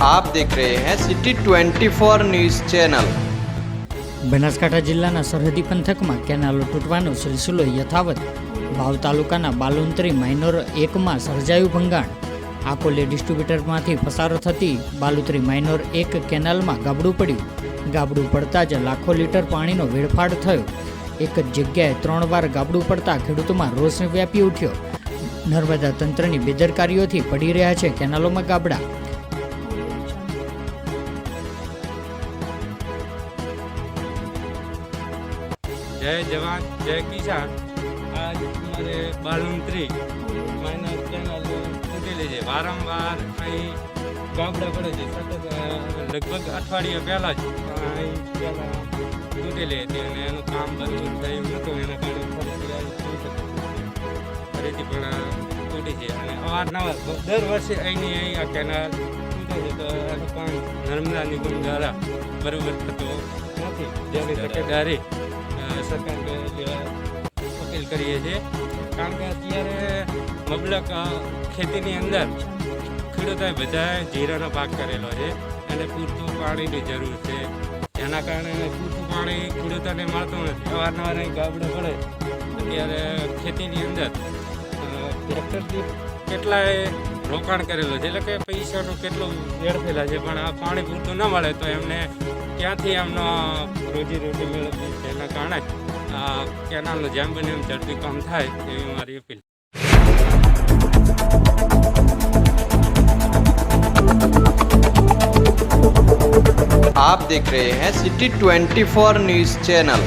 आप देख रहे हैं सिटी 24 न्यूज़ चैनल। બનાસકાંઠા જિલ્લાના સરહદી પંથકમાં કેનાલો તૂટવાનો સિલસિલો યથાવત। વાવ તાલુકાના બાલુંત્રી માઇનોર 1માં સર્જાયું ભંગાણ। આકોલે ડિસ્ટ્રીબ્યુટરમાંથી પસાર થતી બાલુંત્રી માઇનોર 1 કેનાલમાં ગાબડું પડ્યું। ગાબડું પડતા જ લાખો લીટર પાણીનો વેડફાટ થયો। એક જ જગ્યાએ 3 વાર ગાબડું પડતા ખેડૂતોમાં રોષ વ્યાપી ઉઠ્યો। નર્મદા તંત્રની બેદરકારીઓથી પડી રહ્યા છે કેનાલોમાં ગાબડા। जय जवान जय किसान। आज हमारे बालुंत्री माइनर केनाल तूटेली है। वारंवार अहीं गाबड़ा पड़े છે। સતત લગભગ અઠવાડિયા પહેલાં જ અહીં પહેલાં તૂટેલી હતી અને એનું કામ બરાબર થયું નહોતું, એના કારણે ફરીથી પણ તૂટી છે અને અવારનવાર દર વર્ષે અહીંની અહીં આ કેનાલ તૂટે છે, તો એનું કામ નર્મદા નિગમ દ્વારા બરાબર થતો નથી, જેની તકેદારી સરકાર અપીલ કરીએ છીએ। કારણ કે અત્યારે મબલક ખેતીની અંદર ખેડૂતોએ બધાએ જીરાનો પાક કરેલો છે અને પૂરતું પાણીની જરૂર છે, જેના કારણે પૂરતું પાણી ખેડૂતોને મળતું નથી। અવારનવાર અહીં ગાબડા પડે। અત્યારે ખેતીની અંદર ટ્રેક્ટરથી કેટલાય રોકાણ કરેલું છે, એટલે કે પૈસાનું કેટલું વેડફેલા છે, પણ આ પાણી પૂરતું ન મળે તો એમને ક્યાંથી એમનો રોજીરોટી મેળવવી, જેના કારણે આ કેનાલનું જેમ બને એમ ઝડપી કામ થાય એવી મારી અપીલ। आप देख रहे हैं सिटी 24 न्यूज़ चैनल।